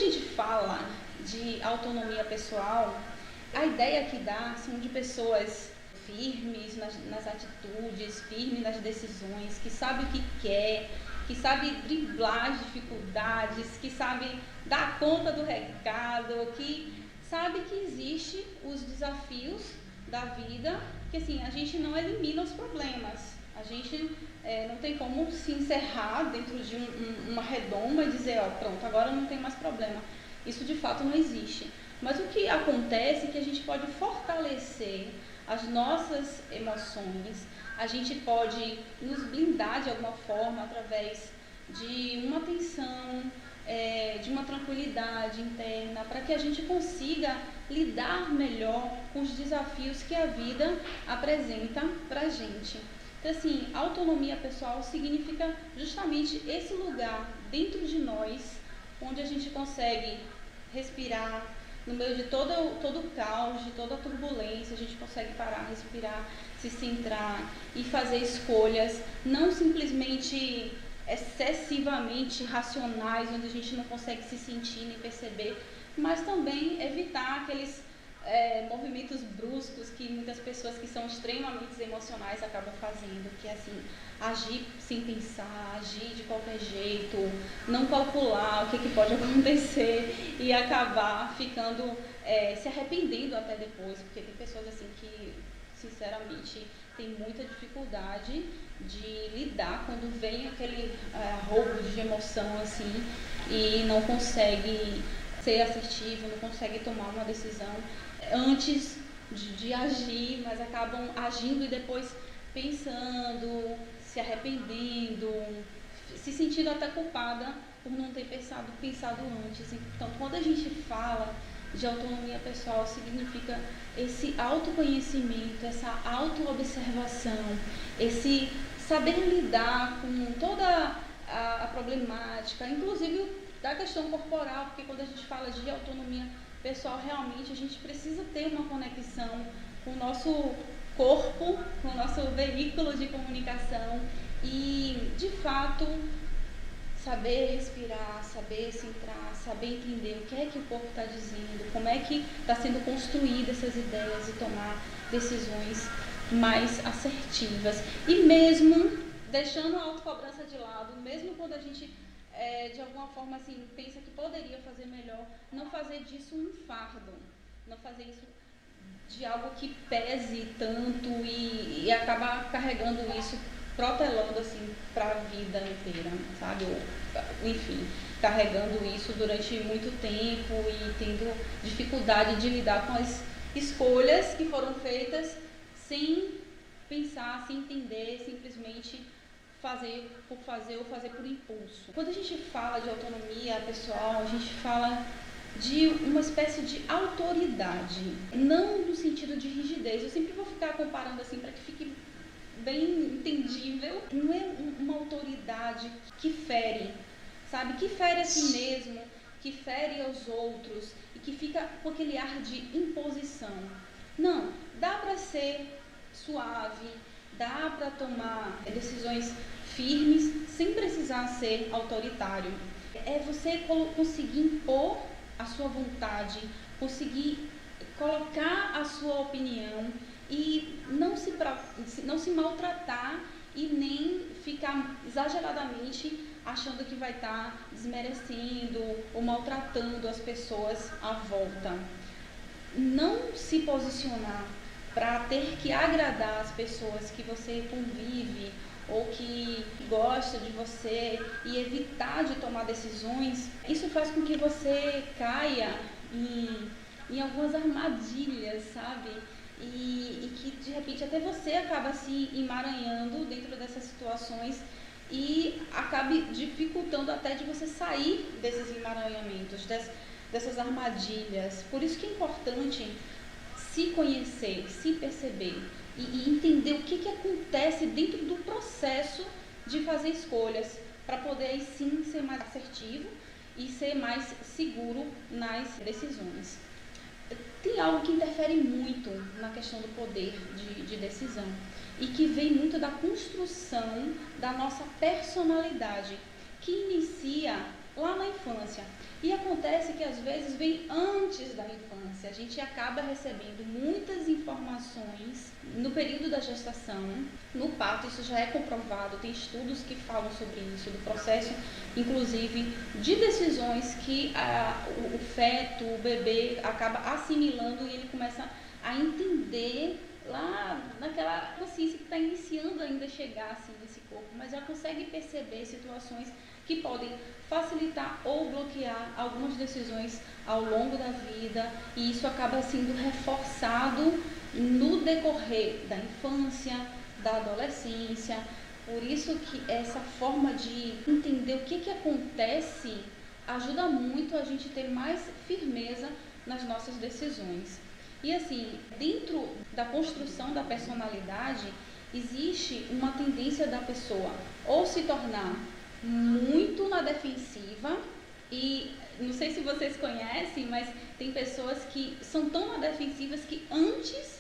gente fala de autonomia pessoal, a ideia que dá são de pessoas firmes nas atitudes, firmes nas decisões, que sabe o que quer, que sabe driblar as dificuldades, que sabe dar conta do recado, que sabe que existe os desafios da vida, que assim, a gente não elimina os problemas, a gente não tem como se encerrar dentro de uma redoma e dizer, ó, pronto, agora não tem mais problema. Isso de fato não existe. Mas o que acontece é que a gente pode fortalecer as nossas emoções, a gente pode nos blindar de alguma forma através de uma atenção, de uma tranquilidade interna, para que a gente consiga lidar melhor com os desafios que a vida apresenta para a gente. Então, assim, autonomia pessoal significa justamente esse lugar dentro de nós, onde a gente consegue respirar, no meio de todo o caos, de toda a turbulência, a gente consegue parar, respirar, se centrar e fazer escolhas, não simplesmente excessivamente racionais, onde a gente não consegue se sentir nem perceber, mas também evitar aqueles movimentos bruscos que muitas pessoas que são extremamente emocionais acabam fazendo, que é assim, agir sem pensar, agir de qualquer jeito, não calcular o que pode acontecer e acabar ficando, se arrependendo até depois, porque tem pessoas assim que, sinceramente, tem muita dificuldade de lidar quando vem aquele roubo de emoção assim e não consegue ser assertivo, não consegue tomar uma decisão antes de agir, mas acabam agindo e depois pensando, se arrependendo, se sentindo até culpada por não ter pensado antes. Então, quando a gente fala de autonomia pessoal, significa esse autoconhecimento, essa autoobservação, esse saber lidar com toda a problemática, inclusive da questão corporal, porque quando a gente fala de autonomia pessoal, realmente a gente precisa ter uma conexão com o nosso corpo, com o nosso veículo de comunicação e, de fato, saber respirar, saber centrar, saber entender o que é que o corpo está dizendo, como é que está sendo construída essas ideias e tomar decisões mais assertivas. E mesmo deixando a autocobrança de lado, mesmo quando a gente de alguma forma assim pensa que poderia fazer melhor, não fazer disso um fardo, não fazer isso de algo que pese tanto e acabar carregando isso, protelando assim para a vida inteira, sabe? Ou, enfim, carregando isso durante muito tempo e tendo dificuldade de lidar com as escolhas que foram feitas sem pensar, sem entender, simplesmente fazer por fazer ou fazer por impulso. Quando a gente fala de autonomia pessoal, a gente fala de uma espécie de autoridade, não no sentido de rigidez. Eu sempre vou ficar comparando assim para que fique bem entendível. Não é uma autoridade que fere, sabe? Que fere a si mesmo, que fere aos outros e que fica com aquele ar de imposição. Não, dá para ser suave, dá para tomar decisões firmes sem precisar ser autoritário. É você conseguir impor a sua vontade, conseguir colocar a sua opinião e não se maltratar e nem ficar exageradamente achando que vai estar desmerecendo ou maltratando as pessoas à volta. Não se posicionar para ter que agradar as pessoas que você convive ou que gosta de você e evitar de tomar decisões, isso faz com que você caia em algumas armadilhas, sabe? E que de repente até você acaba se emaranhando dentro dessas situações e acabe dificultando até de você sair desses emaranhamentos, dessas armadilhas. Por isso que é importante se conhecer, se perceber e entender o que acontece dentro do processo de fazer escolhas, para poder aí sim ser mais assertivo e ser mais seguro nas decisões. Tem algo que interfere muito na questão do poder de decisão e que vem muito da construção da nossa personalidade, que inicia lá na infância. E acontece que às vezes vem antes da infância. A gente acaba recebendo muitas informações no período da gestação, no parto, isso já é comprovado, tem estudos que falam sobre isso, do processo, inclusive, de decisões que o feto, o bebê, acaba assimilando e ele começa a entender lá naquela consciência que está iniciando ainda a chegar assim, nesse corpo, mas já consegue perceber situações que podem facilitar ou bloquear algumas decisões ao longo da vida, e isso acaba sendo reforçado no decorrer da infância, da adolescência. Por isso que essa forma de entender o que acontece ajuda muito a gente ter mais firmeza nas nossas decisões. E assim, dentro da construção da personalidade, existe uma tendência da pessoa ou se tornar muito na defensiva, e não sei se vocês conhecem, mas tem pessoas que são tão na defensivas que antes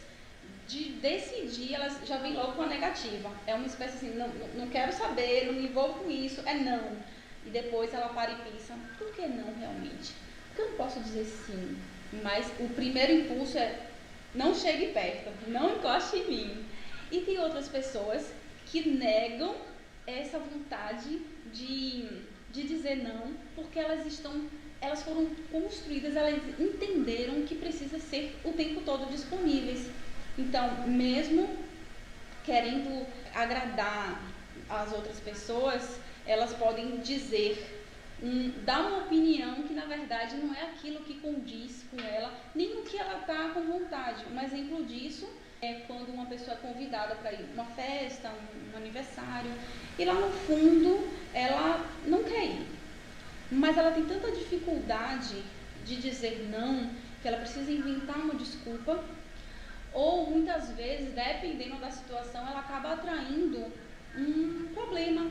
de decidir, elas já vêm logo com a negativa. É uma espécie assim, não quero saber, não me envolvo com isso, é não. E depois ela para e pensa, por que não realmente? Porque eu não posso dizer sim. Mas o primeiro impulso é, não chegue perto, não encoste em mim. E tem outras pessoas que negam essa vontade de dizer não, porque elas foram construídas, elas entenderam que precisa ser o tempo todo disponíveis. Então, mesmo querendo agradar as outras pessoas, elas podem dizer, dar uma opinião que na verdade não é aquilo que condiz com ela, nem o que ela está com vontade. Um exemplo disso é quando uma pessoa é convidada para ir a uma festa, um aniversário, e lá no fundo ela não quer ir, mas ela tem tanta dificuldade de dizer não, que ela precisa inventar uma desculpa, ou muitas vezes, dependendo da situação, ela acaba atraindo um problema,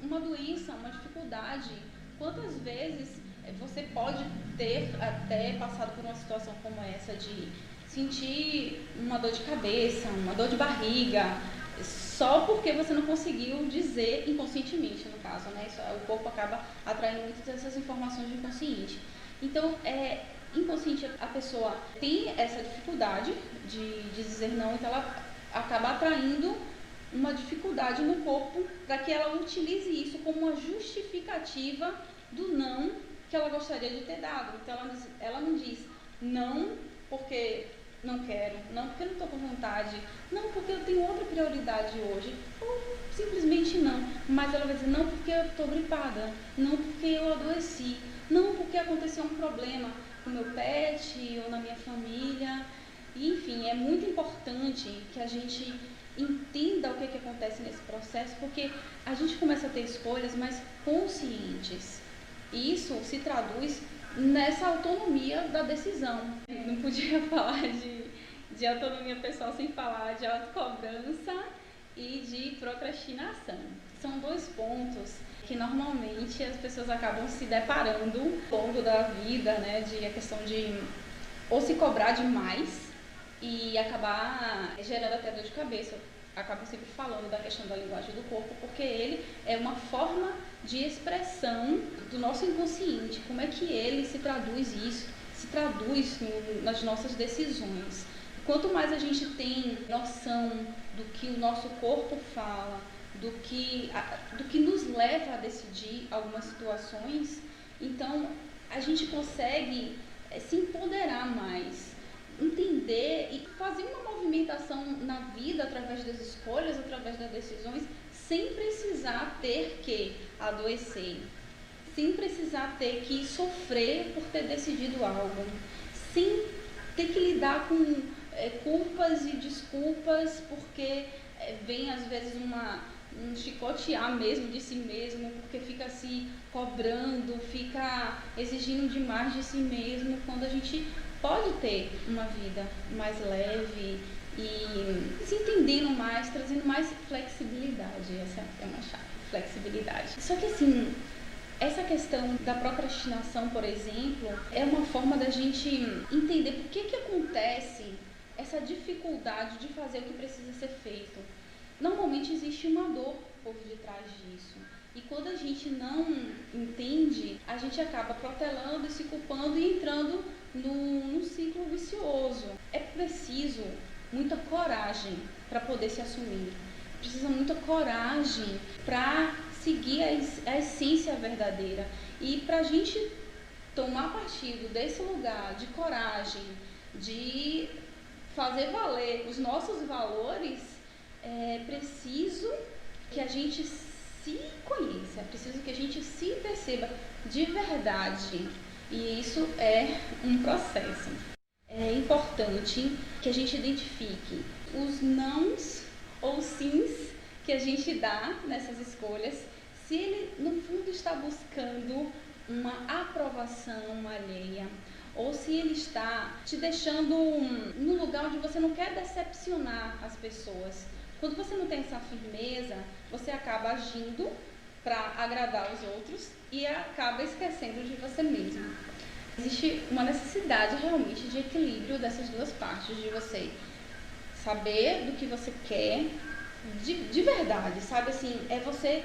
uma doença, uma dificuldade. Quantas vezes você pode ter até passado por uma situação como essa de sentir uma dor de cabeça, uma dor de barriga, só porque você não conseguiu dizer inconscientemente, no caso, né? O corpo acaba atraindo muitas dessas informações de inconsciente. Então, inconsciente, a pessoa tem essa dificuldade de dizer não, então ela acaba atraindo uma dificuldade no corpo para que ela utilize isso como uma justificativa do não que ela gostaria de ter dado. Então ela não diz não porque não quero, não porque não estou com vontade, não porque eu tenho outra prioridade hoje, ou simplesmente não, mas ela vai dizer não porque eu estou gripada, não porque eu adoeci, não porque aconteceu um problema com meu pet ou na minha família. E, enfim, é muito importante que a gente entenda o que acontece nesse processo, porque a gente começa a ter escolhas mais conscientes. E isso se traduz nessa autonomia da decisão. Não podia falar de autonomia pessoal sem falar de autocobrança e de procrastinação. São dois pontos que normalmente as pessoas acabam se deparando ao longo da vida, né? A questão de ou se cobrar demais e acabar gerando até dor de cabeça. Acabo sempre falando da questão da linguagem do corpo, porque ele é uma forma de expressão do nosso inconsciente. Como é que ele se traduz nas nossas decisões. Quanto mais a gente tem noção do que o nosso corpo fala, do que nos leva a decidir algumas situações, então a gente consegue se empoderar mais, entender e fazer uma movimentação na vida através das escolhas, através das decisões, sem precisar ter que adoecer, sem precisar ter que sofrer por ter decidido algo, sem ter que lidar com culpas e desculpas, porque vem às vezes um chicotear mesmo de si mesmo, porque fica se cobrando, fica exigindo demais de si mesmo, quando a gente pode ter uma vida mais leve e se entendendo mais, trazendo mais flexibilidade. Essa é uma chave, flexibilidade. Só que assim, essa questão da procrastinação, por exemplo, é uma forma da gente entender por que acontece essa dificuldade de fazer o que precisa ser feito. Normalmente existe uma dor por detrás disso. E quando a gente não entende, a gente acaba protelando e se culpando e entrando num ciclo vicioso. É preciso muita coragem para poder se assumir. Precisa muita coragem para seguir a essência verdadeira. E para a gente tomar partido desse lugar de coragem, de fazer valer os nossos valores, é preciso que a gente se conheça, é preciso que a gente se perceba de verdade. E isso é um processo. É importante que a gente identifique os nãos ou sims que a gente dá nessas escolhas, se ele no fundo está buscando uma aprovação alheia, ou se ele está te deixando num lugar onde você não quer decepcionar as pessoas. Quando você não tem essa firmeza, você acaba agindo para agradar os outros e acaba esquecendo de você mesmo. Existe uma necessidade realmente de equilíbrio dessas duas partes, de você saber do que você quer de verdade, sabe? Assim, é você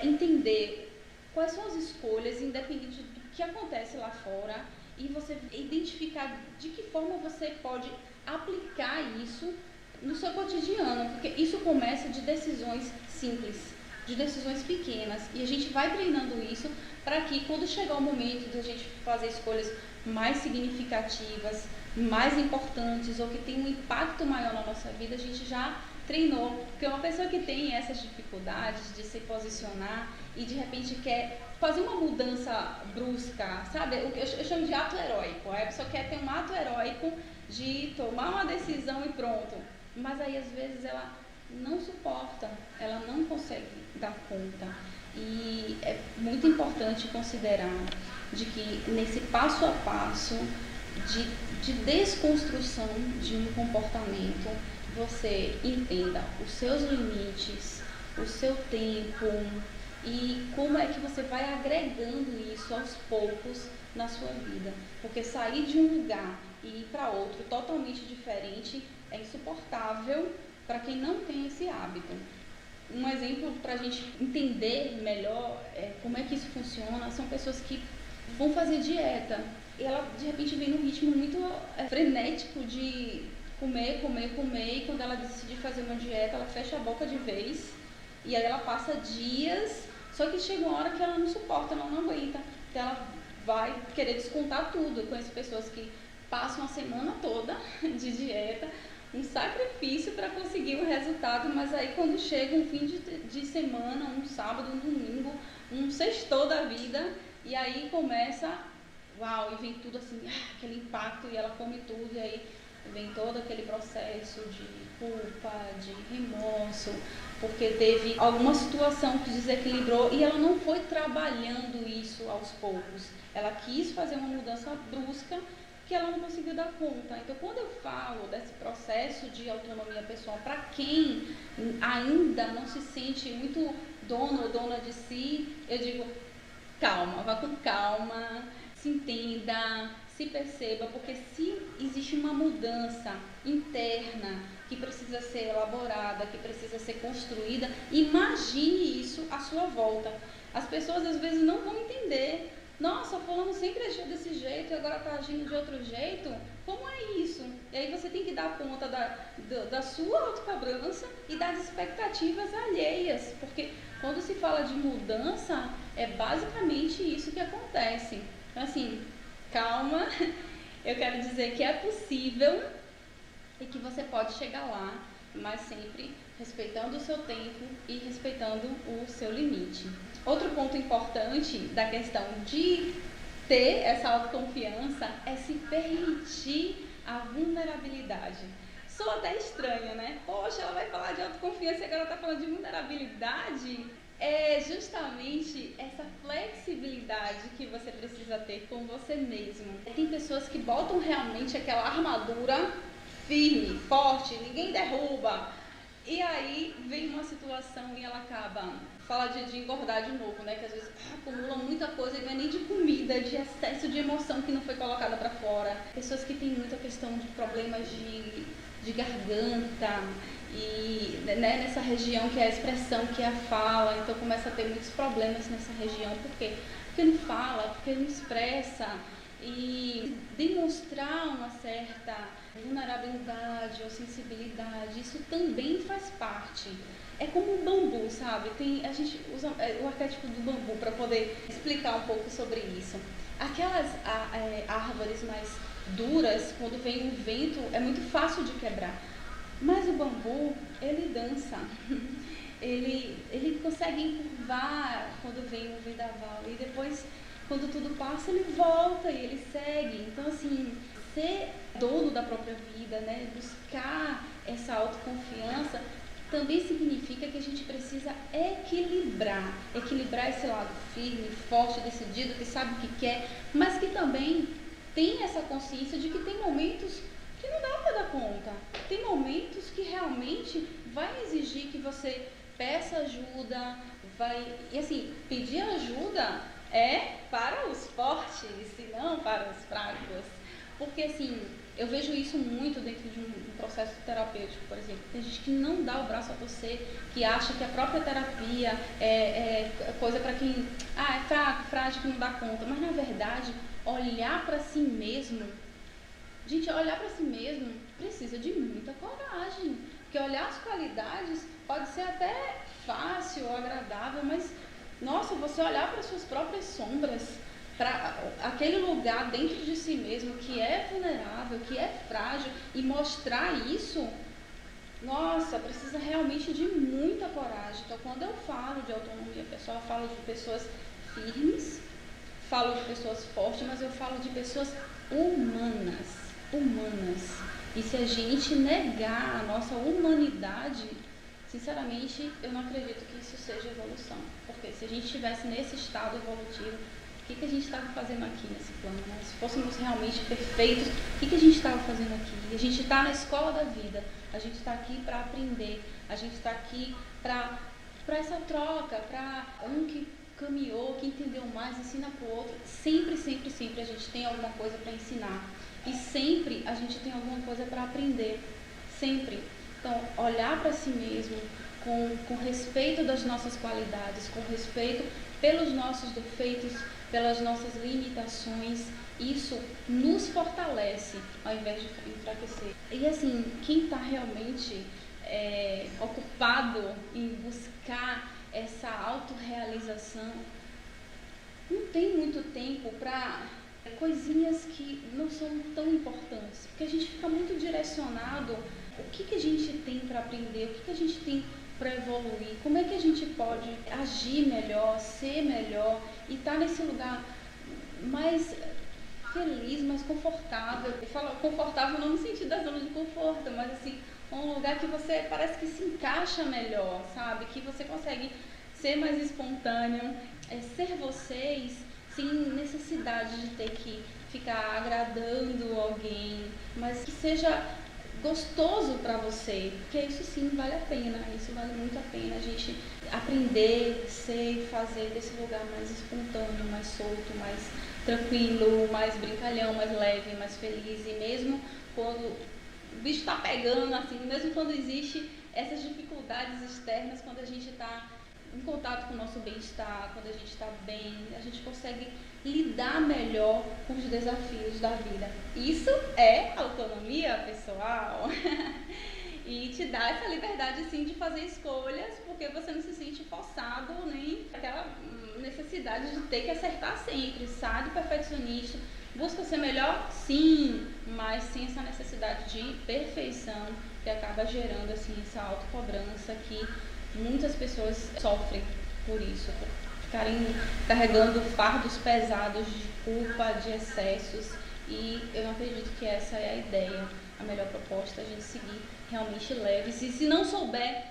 entender quais são as escolhas, independente do que acontece lá fora, e você identificar de que forma você pode aplicar isso no seu cotidiano, porque isso começa de decisões simples, de decisões pequenas, e a gente vai treinando isso para que quando chegar o momento de a gente fazer escolhas mais significativas, mais importantes ou que tem um impacto maior na nossa vida, a gente já treinou. Porque uma pessoa que tem essas dificuldades de se posicionar e de repente quer fazer uma mudança brusca, sabe? Eu chamo de ato heróico. A pessoa quer ter um ato heróico de tomar uma decisão e pronto. Mas aí às vezes ela não suporta, ela não consegue dar conta. E é muito importante considerar de que nesse passo a passo de desconstrução de um comportamento, você entenda os seus limites, o seu tempo e como é que você vai agregando isso aos poucos na sua vida. Porque sair de um lugar e ir para outro totalmente diferente é insuportável para quem não tem esse hábito. Um exemplo para a gente entender melhor como é que isso funciona são pessoas que vão fazer dieta e ela de repente vem num ritmo muito frenético de comer, e quando ela decide fazer uma dieta ela fecha a boca de vez e aí ela passa dias, só que chega uma hora que ela não suporta, ela não aguenta, então ela vai querer descontar tudo. Eu conheço pessoas que passam a semana toda de dieta, um sacrifício para conseguir o resultado, mas aí quando chega um fim de semana, um sábado, um domingo, um sextou da vida, e aí começa, uau, e vem tudo assim, aquele impacto, e ela come tudo, e aí vem todo aquele processo de culpa, de remorso, porque teve alguma situação que desequilibrou e ela não foi trabalhando isso aos poucos. Ela quis fazer uma mudança brusca que ela não conseguiu dar conta. Então, quando eu falo desse processo de autonomia pessoal, para quem ainda não se sente muito dono ou dona de si, eu digo, calma, vá com calma, se entenda, se perceba, porque se existe uma mudança interna que precisa ser elaborada, que precisa ser construída, imagine isso à sua volta. As pessoas às vezes não vão entender. Nossa, fulano sempre agiu desse jeito e agora está agindo de outro jeito. Como é isso? E aí você tem que dar conta da sua autocobrança e das expectativas alheias. Porque quando se fala de mudança, é basicamente isso que acontece. Então, assim, calma. Eu quero dizer que é possível e que você pode chegar lá, mas sempre respeitando o seu tempo e respeitando o seu limite. Outro ponto importante da questão de ter essa autoconfiança é se permitir a vulnerabilidade. Soa até estranho, né? Poxa, ela vai falar de autoconfiança e agora está falando de vulnerabilidade? É justamente essa flexibilidade que você precisa ter com você mesmo. Tem pessoas que botam realmente aquela armadura firme, forte, ninguém derruba. E aí vem uma situação e ela acaba fala de engordar de novo, né? Que às vezes acumula muita coisa e não é nem de comida, de excesso de emoção que não foi colocada para fora. Pessoas que têm muita questão de problemas de garganta e né, nessa região que é a expressão, que é a fala, então começa a ter muitos problemas nessa região. Por quê? Porque não fala, porque não expressa. E demonstrar uma certa vulnerabilidade ou sensibilidade, isso também faz parte. É como o bambu, sabe? A gente usa o arquétipo do bambu para poder explicar um pouco sobre isso. Aquelas árvores mais duras, quando vem um vento, é muito fácil de quebrar. Mas o bambu, ele dança. Ele consegue encurvar quando vem um vendaval. E depois, quando tudo passa, ele volta e ele segue. Então, assim, ser dono da própria vida, né? Buscar essa autoconfiança também significa que a gente precisa equilibrar esse lado firme, forte, decidido, que sabe o que quer, mas que também tem essa consciência de que tem momentos que não dá para dar conta. Tem momentos que realmente vai exigir que você peça ajuda, e assim, pedir ajuda é para os fortes e não para os fracos. Porque assim, eu vejo isso muito dentro de um processo terapêutico, por exemplo. Tem gente que não dá o braço a torcer, que acha que a própria terapia é coisa para quem é fraco, frágil, que não dá conta. Mas na verdade, olhar para si mesmo, gente, olhar para si mesmo precisa de muita coragem. Porque olhar as qualidades pode ser até fácil ou agradável, mas nossa, você olhar para suas próprias sombras, para aquele lugar dentro de si mesmo que é vulnerável, que é frágil, e mostrar isso, nossa, precisa realmente de muita coragem. Então, quando eu falo de autonomia pessoal, eu falo de pessoas firmes, falo de pessoas fortes, mas eu falo de pessoas humanas. E se a gente negar a nossa humanidade, sinceramente, eu não acredito que isso seja evolução. Porque se a gente estivesse nesse estado evolutivo, o que a gente estava fazendo aqui nesse plano? Né? Se fôssemos realmente perfeitos, o que a gente estava fazendo aqui? A gente está na escola da vida, a gente está aqui para aprender, a gente está aqui para essa troca, para um que caminhou, que entendeu mais, ensina para o outro. Sempre a gente tem alguma coisa para ensinar. E sempre a gente tem alguma coisa para aprender. Sempre. Então, olhar para si mesmo com respeito das nossas qualidades, com respeito pelos nossos defeitos, pelas nossas limitações, isso nos fortalece ao invés de enfraquecer. E assim, quem está realmente ocupado em buscar essa autorrealização não tem muito tempo para coisinhas que não são tão importantes, porque a gente fica muito direcionado o que a gente tem para aprender, o que a gente tem para evoluir, como é que a gente pode agir melhor, ser melhor e estar nesse lugar mais feliz, mais confortável. Eu falo confortável não no sentido da zona de conforto, mas assim, um lugar que você parece que se encaixa melhor, sabe? Que você consegue ser mais espontâneo, ser vocês sem necessidade de ter que ficar agradando alguém, mas que seja gostoso para você, porque isso sim vale a pena, isso vale muito a pena, a gente aprender, ser e fazer desse lugar mais espontâneo, mais solto, mais tranquilo, mais brincalhão, mais leve, mais feliz. E mesmo quando o bicho está pegando, assim, mesmo quando existe essas dificuldades externas, quando a gente está em contato com o nosso bem-estar, quando a gente está bem, a gente consegue lidar melhor com os desafios da vida. Isso é autonomia pessoal e te dá essa liberdade sim de fazer escolhas, porque você não se sente forçado nem aquela necessidade de ter que acertar sempre, sabe? Perfeccionista, busca ser melhor, sim, mas sem essa necessidade de perfeição que acaba gerando assim essa autocobrança que muitas pessoas sofrem por isso, por ficarem carregando fardos pesados de culpa, de excessos, e eu não acredito que essa é a ideia. A melhor proposta é a gente seguir realmente leves, e se não souber,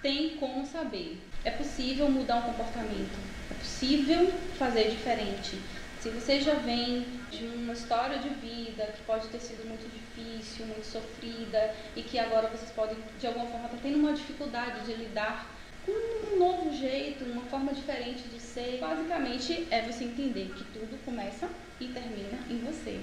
tem como saber. É possível mudar um comportamento, é possível fazer diferente. Se você já vem de uma história de vida que pode ter sido muito difícil, muito sofrida, e que agora vocês podem, de alguma forma, estar tendo uma dificuldade de lidar com um novo jeito, uma forma diferente de ser. Basicamente é você entender que tudo começa e termina em você.